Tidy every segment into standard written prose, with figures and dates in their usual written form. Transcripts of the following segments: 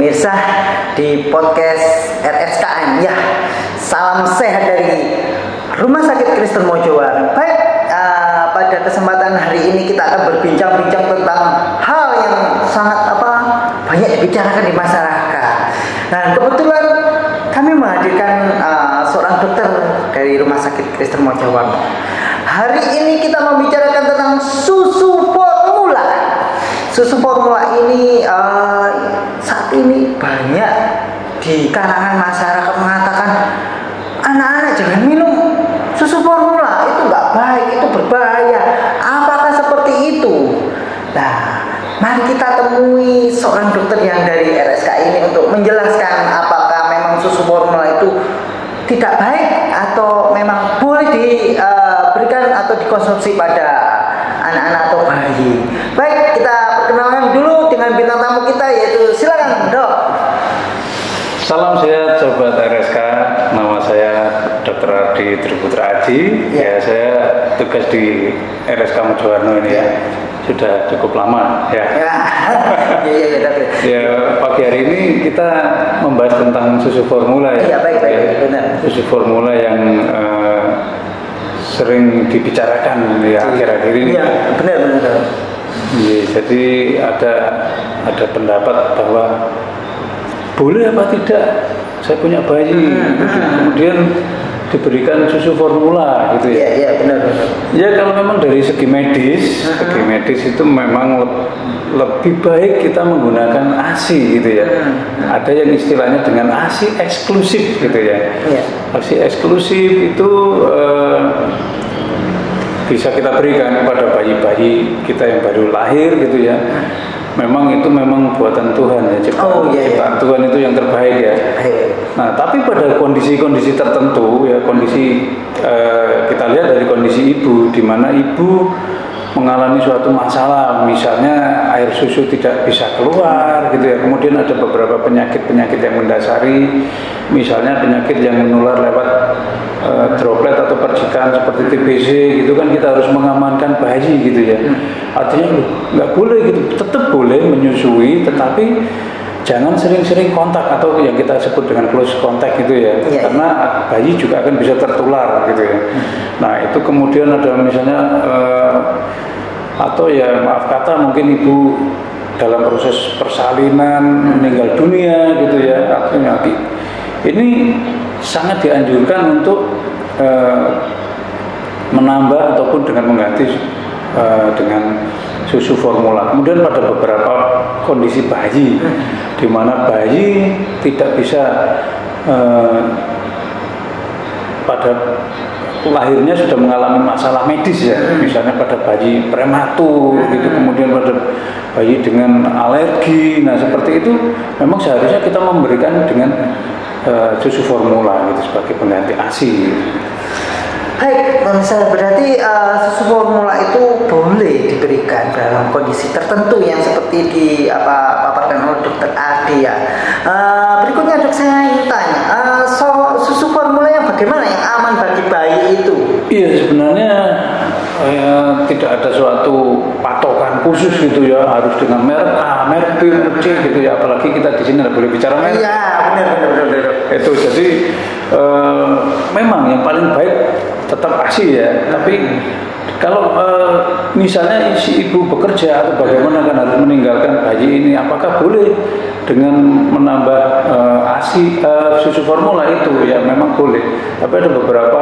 pemirsa di podcast RSKM ya. Salam sehat dari Rumah Sakit Kristen Mojowarno. Baik, pada kesempatan hari ini kita akan berbincang-bincang tentang hal yang sangat banyak dibicarakan di masyarakat. Nah, kebetulan kami menghadirkan seorang dokter dari Rumah Sakit Kristen Mojowarno. Hari ini kita membicarakan tentang susu formula. Susu formula ini saat ini banyak di kalangan masyarakat mengatakan anak-anak jangan minum susu formula, itu nggak baik, itu berbahaya. Apakah seperti itu? Nah, mari kita temui seorang dokter yang dari RSK ini untuk menjelaskan apakah memang susu formula itu tidak baik atau memang boleh diberikan atau dikonsumsi pada anak-anak atau bayi. Baik, kita perkenalkan dulu dengan bintang tamu kita, yaitu silakan Dok. Salam sehat sobat RSK, nama saya Dr. Ardi Triputra Aji. Ya, saya tugas di RSK Mojowarno ini ya. Sudah cukup lama ya. Ya, pagi hari ini kita membahas tentang susu formula ya. Iya, baik, benar. Susu formula yang sering dibicarakan ya akhir-akhir ini. Iya, benar. Ya, jadi ada pendapat bahwa boleh apa tidak saya punya bayi kemudian diberikan susu formula gitu ya. Iya, benar. Ya, kalau memang dari segi medis, itu memang lebih baik kita menggunakan ASI gitu ya. Ada yang istilahnya dengan ASI eksklusif gitu ya. ASI eksklusif itu bisa kita berikan kepada bayi-bayi kita yang baru lahir gitu ya. Memang buatan Tuhan ya, ciptaan Tuhan itu yang terbaik ya. Nah, tapi pada kondisi-kondisi tertentu ya, kita lihat dari kondisi ibu, di mana ibu mengalami suatu masalah, misalnya air susu tidak bisa keluar gitu ya. Kemudian ada beberapa penyakit yang mendasari, misalnya penyakit yang menular lewat droplet atau percikan seperti TBC gitu kan, kita harus mengamankan bayi gitu ya. Artinya nggak boleh gitu, tetap boleh menyusui, tetapi jangan sering-sering kontak atau yang kita sebut dengan close contact gitu ya, karena bayi juga akan bisa tertular gitu ya. Nah, itu kemudian ada misalnya atau ya maaf kata mungkin ibu dalam proses persalinan meninggal dunia gitu ya, artinya ini sangat dianjurkan untuk menambah ataupun dengan mengganti dengan susu formula. Kemudian pada beberapa kondisi bayi, di mana bayi tidak bisa pada lahirnya sudah mengalami masalah medis ya, misalnya pada bayi prematur gitu, kemudian pada bayi dengan alergi. Nah, seperti itu memang seharusnya kita memberikan dengan susu formula gitu sebagai pengganti ASI. Baik, pemirsa, berarti susu formula itu boleh diberikan dalam kondisi tertentu yang seperti dipaparkan oleh Dokter Ardi ya. Berikutnya dok, saya ingin tanya, susu formula yang bagaimana yang aman bagi bayi itu? Iya, sebenarnya tidak ada suatu patokan khusus gitu ya, harus dengan merek A, merek B, merek C gitu ya. Apalagi kita di sini tidak boleh bicara merek. Iya, benar. Itu jadi memang yang paling baik tetap ASI ya. Tapi kalau misalnya si ibu bekerja atau bagaimana kan harus meninggalkan bayi ini, apakah boleh dengan menambah ASI susu formula itu? Ya memang boleh. Tapi ada beberapa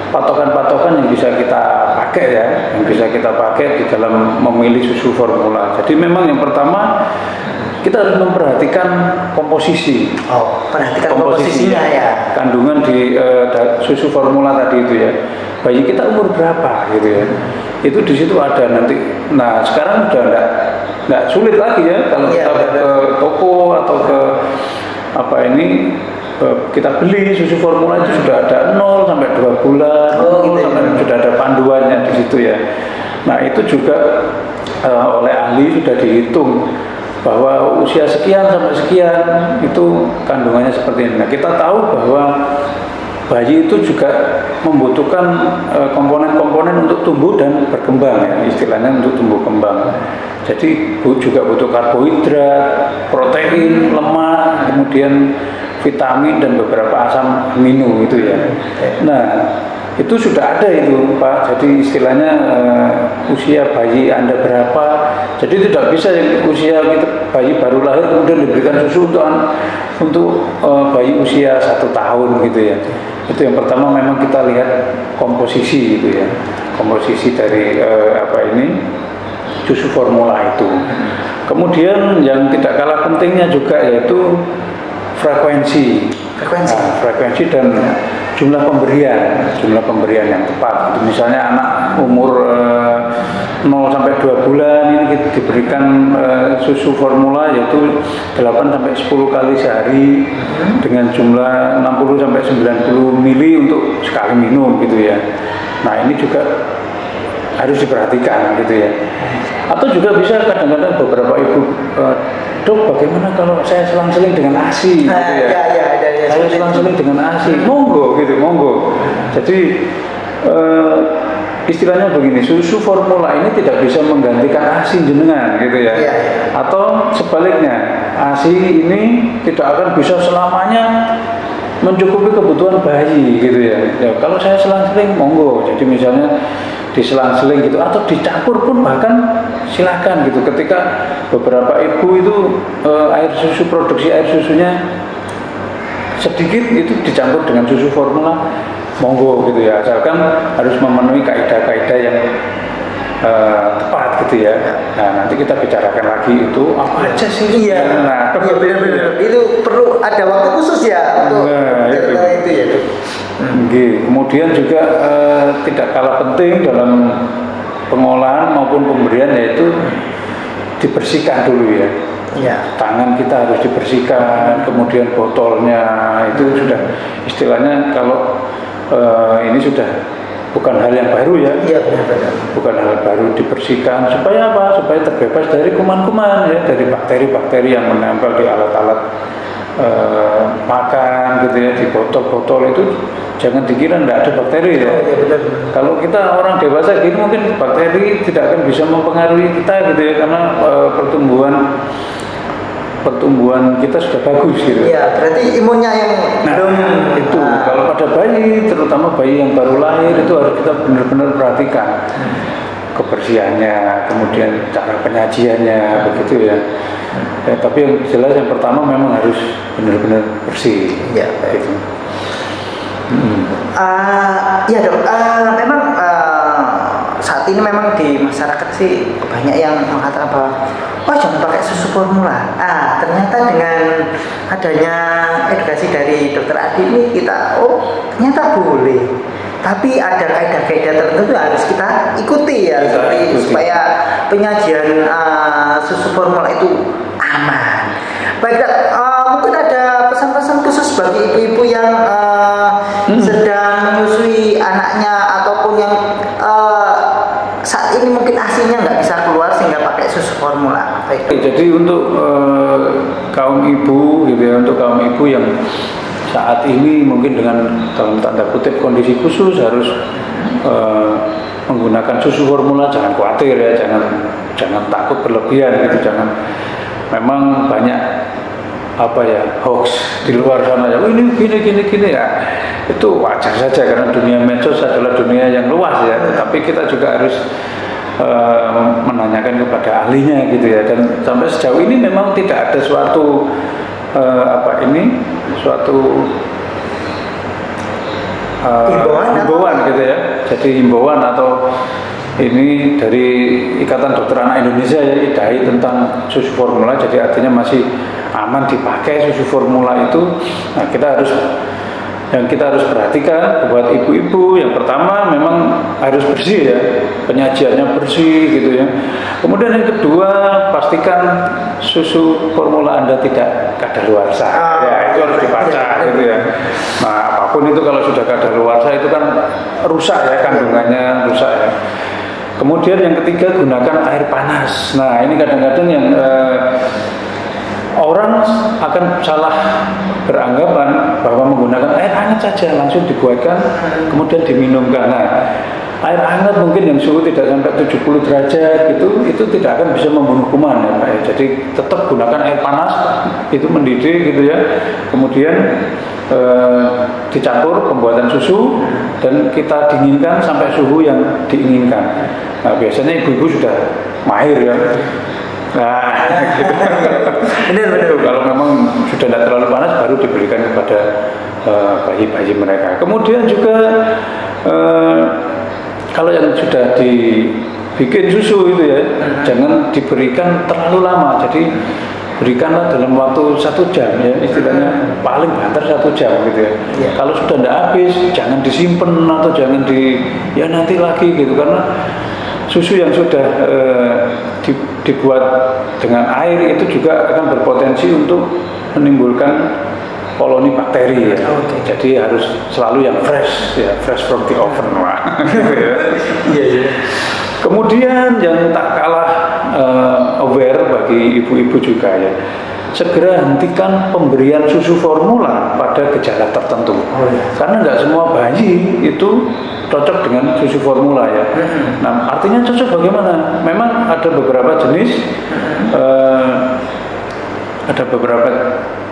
patokan-patokan yang bisa kita pakai ya, yang bisa kita pakai di dalam memilih susu formula. Jadi memang yang pertama kita harus memperhatikan komposisi. Perhatikan komposisinya ya. Kandungan di susu formula tadi itu ya. Bayi kita umur berapa gitu ya. Itu di situ ada nanti. Nah, sekarang udah enggak sulit lagi ya kalau kita ke toko atau ke kita beli susu formula itu sudah ada 0 sampai 2 bulan, sudah ada panduannya di situ ya. Nah, itu juga oleh ahli sudah dihitung bahwa usia sekian sampai sekian itu kandungannya seperti ini. Nah, kita tahu bahwa bayi itu juga membutuhkan komponen-komponen untuk tumbuh dan berkembang ya, istilahnya untuk tumbuh kembang. Jadi juga butuh karbohidrat, protein, lemak, kemudian vitamin dan beberapa asam amino itu ya. Nah, itu sudah ada itu Pak. Jadi istilahnya usia bayi Anda berapa. Jadi tidak bisa usia kita bayi baru lahir kemudian diberikan susu untuk bayi usia 1 tahun gitu ya. Itu yang pertama, memang kita lihat komposisi gitu ya. Komposisi dari susu formula itu. Kemudian yang tidak kalah pentingnya juga yaitu frekuensi dan jumlah pemberian yang tepat. Misalnya anak umur 0 sampai 2 bulan ini diberikan susu formula yaitu 8 sampai 10 kali sehari dengan jumlah 60 sampai 90 mili untuk sekali minum gitu ya. Nah, ini juga harus diperhatikan gitu ya. Atau juga bisa kadang-kadang beberapa ibu, dok bagaimana kalau saya selang-seling dengan ASI gitu ya. Saya selang-seling dengan ASI, monggo. Jadi istilahnya begini, susu formula ini tidak bisa menggantikan ASI jenengan gitu ya. Atau sebaliknya, ASI ini tidak akan bisa selamanya mencukupi kebutuhan bayi gitu ya. Kalau saya selang-seling monggo. Jadi misalnya diselang-seling gitu atau dicampur pun bahkan silakan gitu. Ketika beberapa ibu itu produksi air susunya sedikit, itu dicampur dengan susu formula, monggo gitu ya, asalkan harus memenuhi kaidah-kaidah yang tepat gitu ya. Nah, nanti kita bicarakan lagi itu apa aja sih. Nah, benar-benar itu perlu ada waktu khusus ya untuk itu ya. Kemudian juga tidak kalah penting dalam pengolahan maupun pemberian yaitu dibersihkan dulu ya. Tangan kita harus dibersihkan, kemudian botolnya itu sudah istilahnya kalau ini sudah bukan hal yang baru ya. Bukan hal baru, dibersihkan supaya apa? Supaya terbebas dari kuman-kuman ya, dari bakteri-bakteri yang menempel di alat-alat makan gitu ya, di botol-botol itu jangan dikira tidak ada bakteri ya. Kalau kita orang dewasa gini mungkin bakteri tidak akan bisa mempengaruhi kita gitu ya, karena pertumbuhan kita sudah bagus gitu. Berarti imunnya yang belum itu. Kalau pada bayi, terutama bayi yang baru lahir itu harus kita benar-benar perhatikan kebersihannya, kemudian cara penyajiannya begitu ya. Tapi yang jelas yang pertama memang harus benar-benar bersih. Gitu. Dok. Memang saat ini memang di masyarakat sih banyak yang mengatakan bahwa jangan pakai susu formula. Ternyata dengan adanya edukasi dari Dokter Adi ini kita ternyata boleh. Tapi ada kaidah-kaidah tertentu harus kita ikuti ya, supaya penyajian susu formula itu aman. Baik, mungkin ada pesan-pesan khusus bagi ibu-ibu yang sedang menyusui anaknya ataupun yang saat ini mungkin ASI-nya nggak bisa keluar sehingga pakai susu formula. Jadi untuk kaum ibu gitu ya, untuk kaum ibu yang saat ini mungkin dengan dalam tanda kutip kondisi khusus harus menggunakan susu formula, jangan khawatir ya, jangan takut berlebihan gitu, jangan. Memang banyak hoax di luar sana ya, ini gini ya, itu wajar saja karena dunia medsos adalah dunia yang luas ya, tetapi kita juga harus menanyakan kepada ahlinya gitu ya. Dan sampai sejauh ini memang tidak ada suatu himbauan gitu ya. Jadi himbauan atau ini dari Ikatan Dokter Anak Indonesia ya, IDAI, tentang susu formula. Jadi artinya masih aman dipakai susu formula itu. Nah, kita harus perhatikan buat ibu-ibu. Yang pertama memang harus bersih ya, penyajiannya bersih gitu ya. Kemudian yang kedua, pastikan susu formula Anda tidak kadaluarsa. Ya, itu harus dibaca gitu ya. Nah, apapun itu kalau sudah kadaluarsa itu kan rusak ya, kandungannya rusak ya. Kemudian yang ketiga, gunakan air panas. Nah, ini kadang-kadang yang orang akan salah beranggapan bahwa menggunakan air hangat saja langsung dibuatkan kemudian diminumkan. Nah, air hangat mungkin yang suhu tidak sampai 70 derajat itu tidak akan bisa membunuh kuman ya Pak. Jadi tetap gunakan air panas itu mendidih gitu ya. Kemudian dicampur pembuatan susu dan kita dinginkan sampai suhu yang diinginkan. Nah, biasanya ibu-ibu sudah mahir ya. Nah, gitu. Benar. Kalau memang sudah tidak terlalu panas baru diberikan kepada bayi-bayi mereka. Kemudian juga kalau yang sudah dibikin susu itu ya, jangan diberikan terlalu lama. Jadi berikanlah dalam waktu 1 jam ya, istilahnya paling banter 1 jam gitu ya. Kalau sudah tidak habis, jangan disimpan atau jangan ya nanti lagi gitu, karena susu yang sudah dibuat dengan air itu juga akan berpotensi untuk menimbulkan koloni bakteri ya. Jadi harus selalu yang fresh ya, fresh from the oven gitu ya. Iya. Kemudian yang tak kalah aware bagi ibu-ibu juga ya, segera hentikan pemberian susu formula pada gejala tertentu. Karena nggak semua bayi itu cocok dengan susu formula ya. Nah, artinya cocok bagaimana? Memang ada beberapa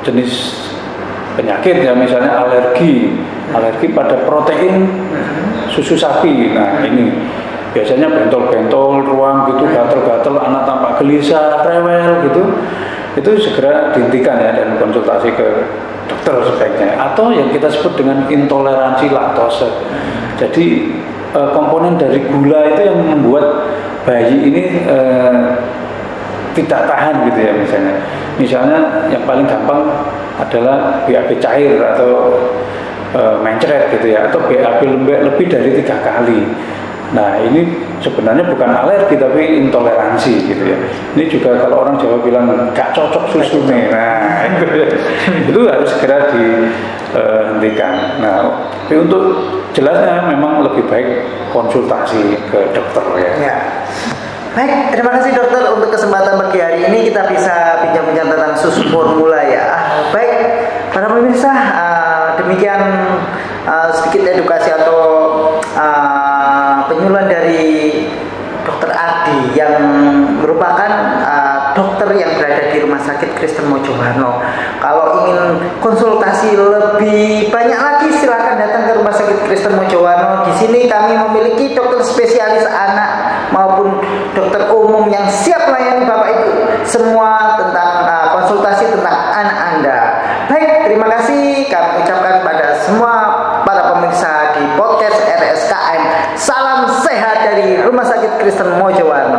jenis penyakit ya, misalnya alergi pada protein susu sapi. Nah, ini biasanya bentol-bentol, ruam gitu, gatel-gatel, anak tampak gelisah, rewel gitu. Itu segera dihentikan ya dan konsultasi ke dokter sebaiknya. Atau yang kita sebut dengan intoleransi laktose. Jadi komponen dari gula itu yang membuat bayi ini tidak tahan gitu ya misalnya. Misalnya yang paling gampang adalah BAB cair atau mencret gitu ya, atau BAB lembek lebih dari 3 kali. Nah, ini sebenarnya bukan alergi tapi intoleransi gitu ya. Ini juga kalau orang Jawa bilang gak cocok susu nih. Nah, itu harus segera dihentikan. Nah, tapi untuk jelasnya memang lebih baik konsultasi ke dokter ya. Baik, terima kasih dokter untuk kesempatan pagi hari ini kita bisa bincang-bincang tentang susu formula ya. Baik, para pemirsa, demikian sedikit edukasi atau penyuluhan dari Dokter Ardi yang merupakan dokter yang berada di Rumah Sakit Kristen Mojowarno. Kalau ingin konsultasi lebih banyak lagi silakan datang ke Rumah Sakit Kristen Mojowarno. Di sini kami memiliki dokter spesialis anak maupun dokter umum yang siap melayani Bapak Ibu semua tentang konsultasi tentang anak Anda. Baik, terima kasih kami ucapkan pada semua para pemirsa di podcast RSKM. Salam sehat dari Rumah Sakit Kristen Mojowarno.